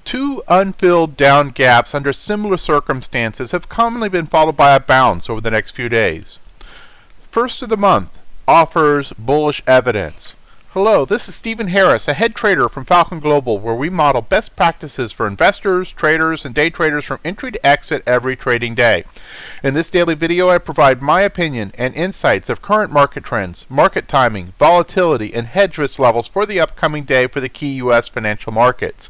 Two unfilled down gaps under similar circumstances have commonly been followed by a bounce over the next few days. First of the month offers bullish evidence. Hello, this is Stephen Harris, a head trader from Falcon Global, where we model best practices for investors, traders, and day traders from entry to exit every trading day. In this daily video, I provide my opinion and insights of current market trends, market timing, volatility, and hedge risk levels for the upcoming day for the key U.S. financial markets.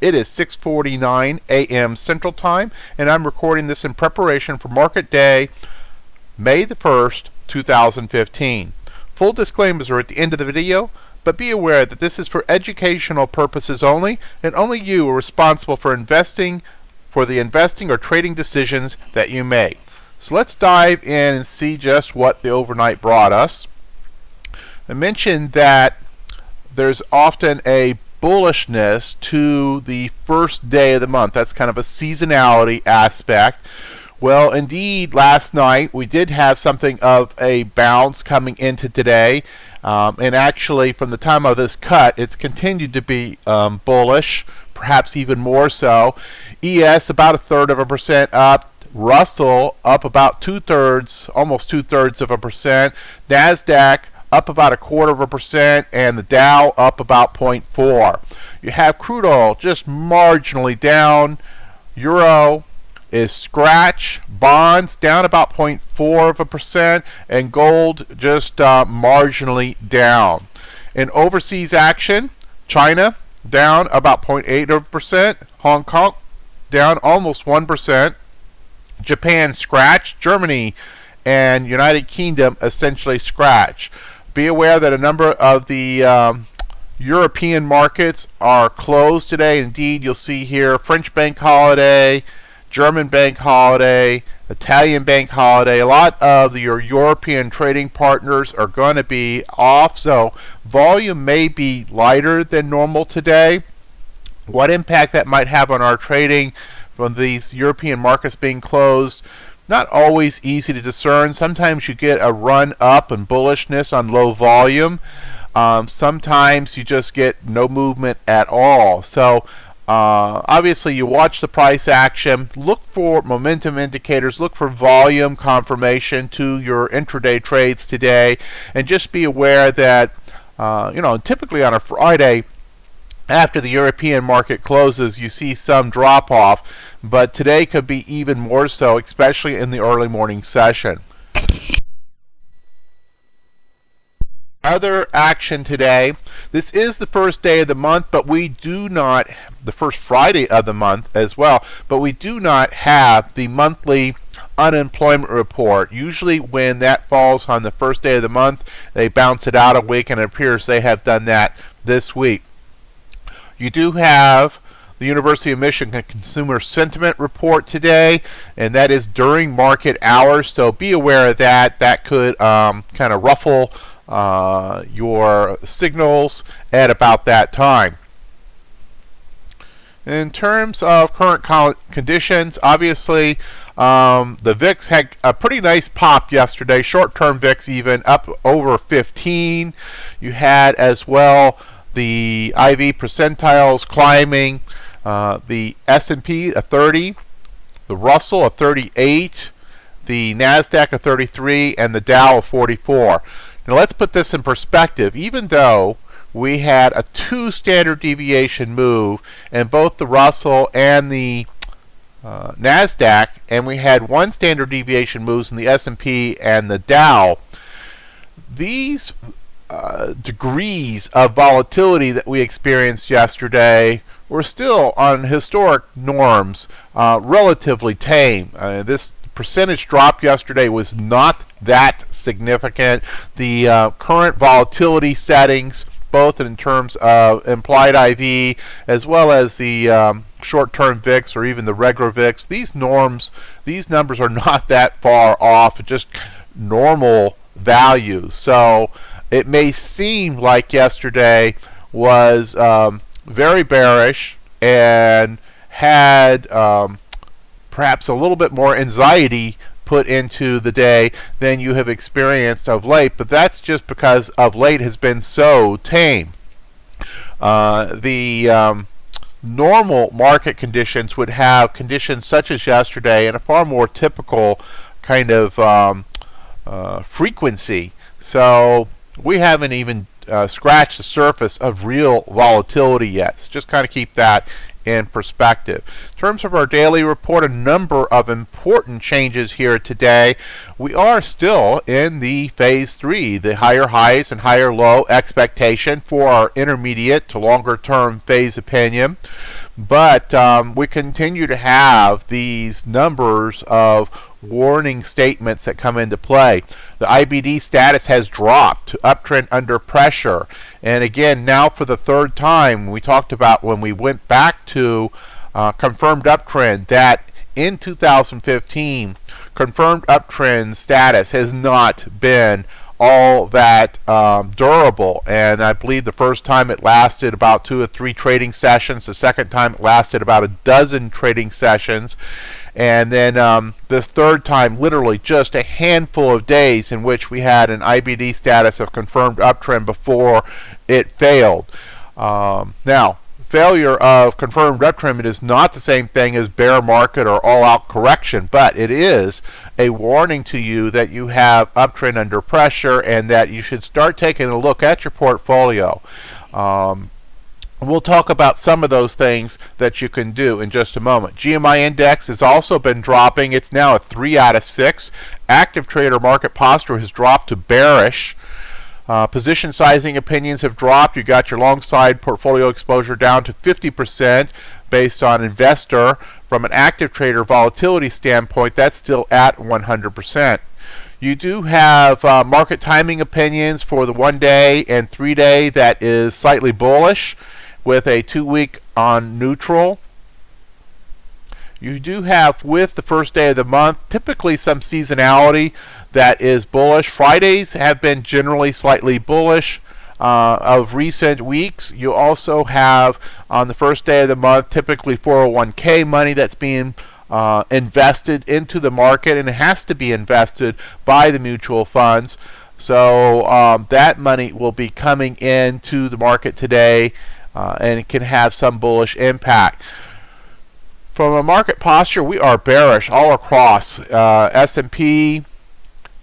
It is 6:49 a.m. Central Time, and I'm recording this in preparation for market day, May the 1st, 2015. Full disclaimers are at the end of the video, but be aware that this is for educational purposes only, and only you are responsible for the investing or trading decisions that you make. So let's dive in and see just what the overnight brought us. I mentioned that there's often a bullishness to the first day of the month. That's kind of a seasonality aspect. Well, indeed, last night we did have something of a bounce coming into today. And actually, from the time of this cut, it's continued to be bullish, perhaps even more so. ES about 1/3% up. Russell up about 2/3, almost 2/3%. NASDAQ up about 1/4%, and the Dow up about 0.4. You have crude oil just marginally down. Euro is scratch. Bonds down about 0.4%, and gold just marginally down. In overseas action, China down about 0.8%, Hong Kong down almost 1%, Japan scratch, Germany and United Kingdom essentially scratch. Be aware that a number of the European markets are closed today. Indeed, you'll see here French bank holiday, German bank holiday, Italian bank holiday. A lot of your European trading partners are going to be off, so volume may be lighter than normal today. What impact that might have on our trading from these European markets being closed, not always easy to discern. Sometimes you get a run up and bullishness on low volume. Sometimes you just get no movement at all. So obviously, you watch the price action, look for momentum indicators, look for volume confirmation to your intraday trades today, and just be aware that, typically on a Friday, after the European market closes, you see some drop off, but today could be even more so, especially in the early morning session. Other action today. This is the first day of the month, but we do not, the first Friday of the month as well, but we do not have the monthly unemployment report. Usually when that falls on the first day of the month, they bounce it out a week, and it appears they have done that this week. You do have the University of Michigan Consumer Sentiment Report today, and that is during market hours, so be aware of that. That could kind of ruffle your signals at about that time. In terms of current conditions, obviously the VIX had a pretty nice pop yesterday, short-term VIX even up over 15. You had as well the IV percentiles climbing, the S&P a 30, the Russell a 38, the NASDAQ a 33, and the Dow a 44. Now let's put this in perspective. Even though we had a 2 standard deviation move in both the Russell and the NASDAQ, and we had 1 standard deviation moves in the S&P and the Dow, these degrees of volatility that we experienced yesterday were still on historic norms, relatively tame. This percentage drop yesterday was not that significant. The current volatility settings, both in terms of implied IV as well as the short-term VIX or even the regular VIX, these numbers are not that far off, just normal values. So it may seem like yesterday was very bearish and had perhaps a little bit more anxiety put into the day than you have experienced of late, but that's just because of late has been so tame. The normal market conditions would have conditions such as yesterday and a far more typical kind of frequency. So we haven't even scratched the surface of real volatility yet. So just kind of keep that in perspective. In terms of our daily report, a number of important changes here today. We are still in the phase 3, the higher highs and higher low expectation for our intermediate to longer term phase opinion. But we continue to have these numbers of warning statements that come into play. The IBD status has dropped to uptrend under pressure. And again, now for the third time, we talked about when we went back to confirmed uptrend that in 2015, confirmed uptrend status has not been all that durable, and I believe the first time it lasted about 2 or 3 trading sessions. The second time it lasted about a dozen trading sessions, and then this third time literally just a handful of days in which we had an IBD status of confirmed uptrend before it failed. Now, failure of confirmed uptrend is not the same thing as bear market or all-out correction, but it is a warning to you that you have uptrend under pressure and that you should start taking a look at your portfolio. We'll talk about some of those things that you can do in just a moment. GMI index has also been dropping. It's now a 3 out of 6. Active trader market posture has dropped to bearish. Position sizing opinions have dropped. You got your long side portfolio exposure down to 50% based on investor. From an active trader volatility standpoint, that's still at 100%. You do have market timing opinions for the 1-day and 3-day that is slightly bullish with a 2-week on neutral. You do have, with the first day of the month, typically some seasonality that is bullish. Fridays have been generally slightly bullish of recent weeks. You also have, on the first day of the month, typically 401k money that's being invested into the market, and it has to be invested by the mutual funds. So that money will be coming into the market today, and it can have some bullish impact. From a market posture, we are bearish all across. S&P,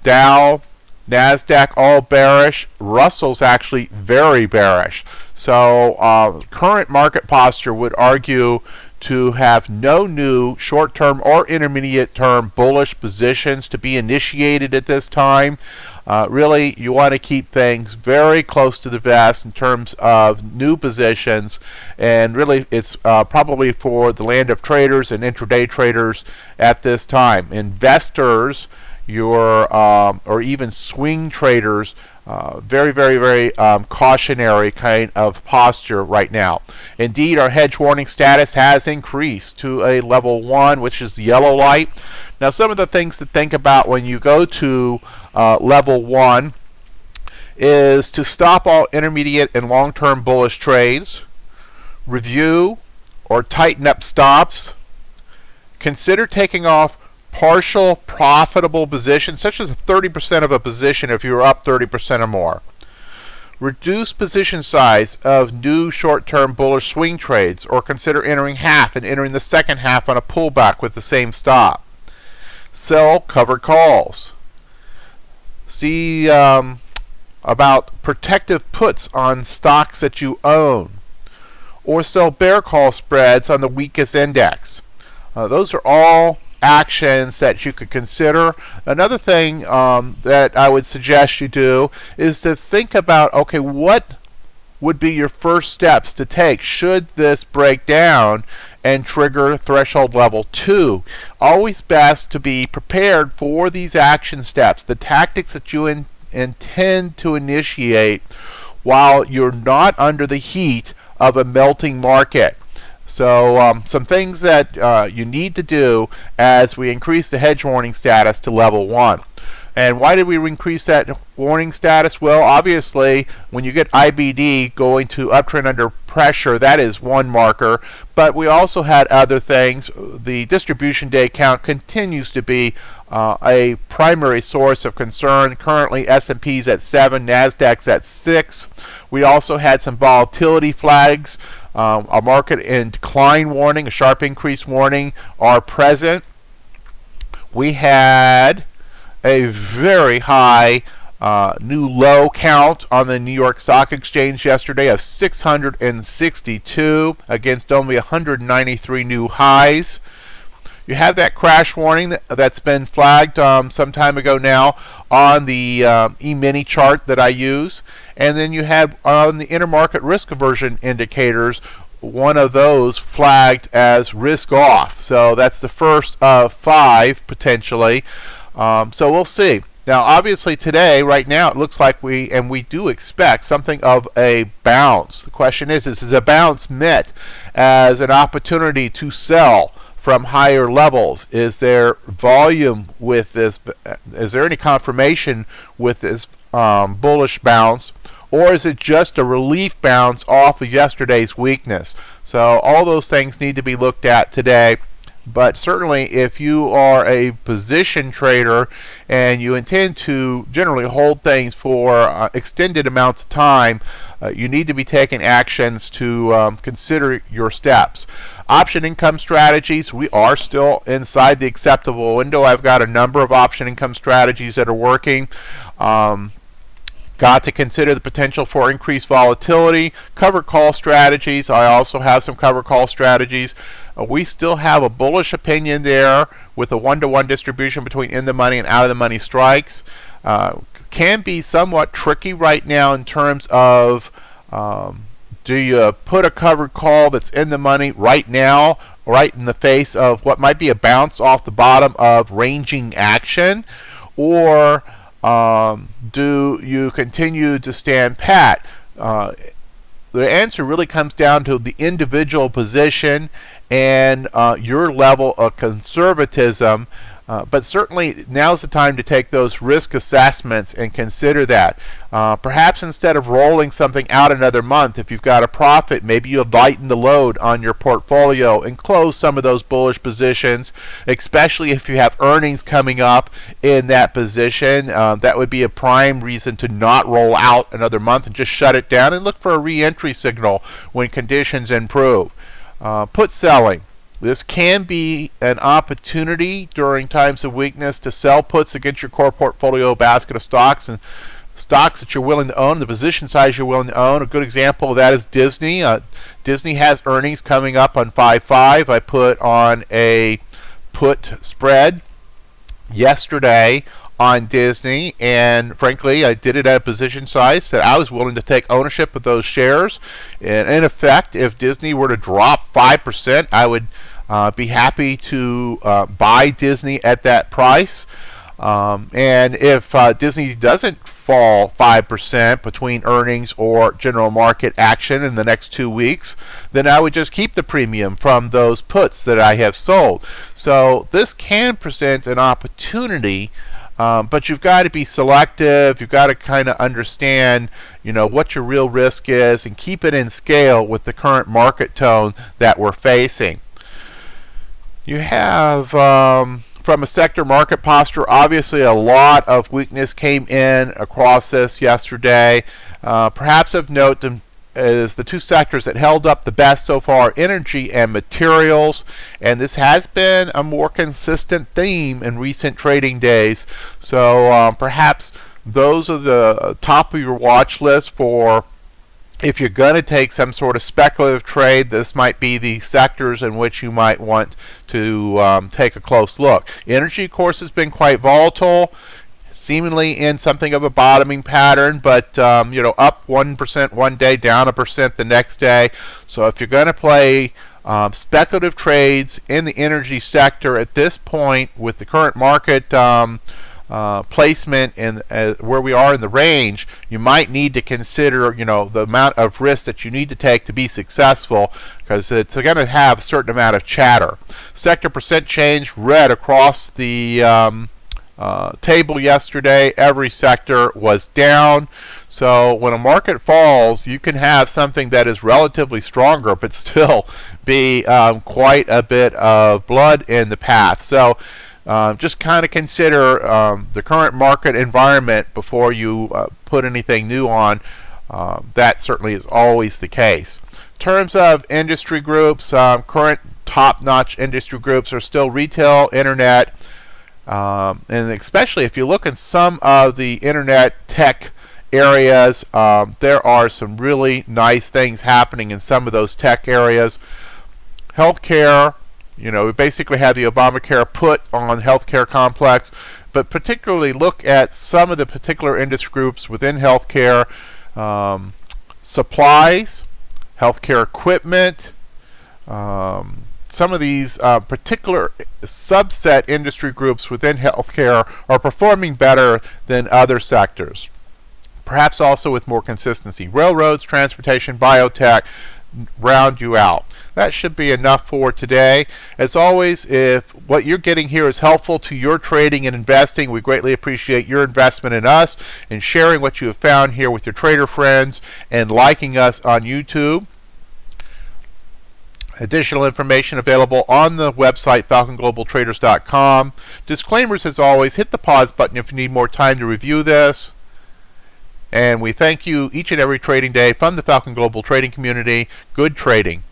Dow, NASDAQ, all bearish. Russell's actually very bearish. So current market posture would argue to have no new short-term or intermediate-term bullish positions to be initiated at this time. Really, you want to keep things very close to the vest in terms of new positions, and really it's probably for the land of traders and intraday traders at this time. Investors, or even swing traders, very, very, very cautionary kind of posture right now. Indeed, our hedge warning status has increased to a level 1, which is the yellow light. Now, some of the things to think about when you go to level 1 is to stop all intermediate and long-term bullish trades, review or tighten up stops, consider taking off partial profitable positions, such as 30% of a position if you're up 30% or more. Reduce position size of new short-term bullish swing trades, or consider entering half and entering the second half on a pullback with the same stop. Sell covered calls. See about protective puts on stocks that you own, or sell bear call spreads on the weakest index. Those are all actions that you could consider. Another thing that I would suggest you do is to think about, okay, what would be your first steps to take should this break down and trigger threshold level 2. Always best to be prepared for these action steps, the tactics that you intend to initiate while you're not under the heat of a melting market. So some things that you need to do as we increase the hedge warning status to level 1. And why did we increase that warning status? Well, obviously, when you get IBD going to uptrend under pressure, that is one marker. But we also had other things. The distribution day count continues to be a primary source of concern. Currently, S&P's at 7, NASDAQ's at 6. We also had some volatility flags. a market in decline warning, a sharp increase warning are present. We had a very high new low count on the New York Stock Exchange yesterday of 662 against only 193 new highs. You have that crash warning that's been flagged some time ago now on the E-mini chart that I use. And then you have on the intermarket risk aversion indicators, one of those flagged as risk off. So that's the first of 5 potentially. So we'll see. Now, obviously today, right now, it looks like we do expect something of a bounce. The question is a bounce meant as an opportunity to sell from higher levels? Is there volume with this? Is there any confirmation with this bullish bounce? Or is it just a relief bounce off of yesterday's weakness? So all those things need to be looked at today. But certainly if you are a position trader and you intend to generally hold things for extended amounts of time, you need to be taking actions to consider your steps. Option income strategies, we are still inside the acceptable window. I've got a number of option income strategies that are working. Got to consider the potential for increased volatility. Covered call strategies, I also have some covered call strategies. We still have a bullish opinion there with a 1-to-1 distribution between in the money and out of the money strikes. Can be somewhat tricky right now in terms of do you put a covered call that's in the money right now, right in the face of what might be a bounce off the bottom of ranging action, or do you continue to stand pat? The answer really comes down to the individual position and your level of conservatism. But certainly now's the time to take those risk assessments and consider that. Perhaps instead of rolling something out another month, if you've got a profit, maybe you'll lighten the load on your portfolio and close some of those bullish positions, especially if you have earnings coming up in that position. That would be a prime reason to not roll out another month and just shut it down and look for a re-entry signal when conditions improve. Put selling. This can be an opportunity during times of weakness to sell puts against your core portfolio basket of stocks and stocks that you're willing to own, the position size you're willing to own. A good example of that is Disney. Disney has earnings coming up on 5/5. I put on a put spread yesterday on Disney, and frankly I did it at a position size that I was willing to take ownership of those shares. And in effect, if Disney were to drop 5%, I would be happy to buy Disney at that price. And if Disney doesn't fall 5% between earnings or general market action in the next 2 weeks, then I would just keep the premium from those puts that I have sold. So this can present an opportunity, but you've got to be selective. You've got to kind of understand, what your real risk is and keep it in scale with the current market tone that we're facing. You have, from a sector market posture, obviously a lot of weakness came in across this yesterday. Perhaps of note is the two sectors that held up the best so far, energy and materials, and this has been a more consistent theme in recent trading days. So perhaps those are the top of your watch list for if you're going to take some sort of speculative trade. This might be the sectors in which you might want to take a close look. Energy, of course, has been quite volatile, seemingly in something of a bottoming pattern, but up 1% one day, down 1% the next day. So if you're going to play speculative trades in the energy sector at this point with the current market placement and where we are in the range, you might need to consider the amount of risk that you need to take to be successful, because it's going to have a certain amount of chatter. Sector percent change red across the table yesterday. Every sector was down. So when a market falls, you can have something that is relatively stronger but still be quite a bit of blood in the path. So just kind of consider the current market environment before you put anything new on. That certainly is always the case. terms of industry groups, current top-notch industry groups are still retail, internet, and especially if you look in some of the internet tech areas, there are some really nice things happening in some of those tech areas. Healthcare, you know, we basically had the Obamacare put on the healthcare complex, but particularly look at some of the particular industry groups within healthcare, supplies, healthcare equipment, some of these particular subset industry groups within healthcare are performing better than other sectors, perhaps also with more consistency. Railroads, transportation, biotech round you out. That should be enough for today. As always, if what you're getting here is helpful to your trading and investing, we greatly appreciate your investment in us and sharing what you have found here with your trader friends and liking us on YouTube. Additional information available on the website falconglobaltraders.com. Disclaimers as always, hit the pause button if you need more time to review this. And we thank you each and every trading day from the Falcon Global Trading community. Good trading.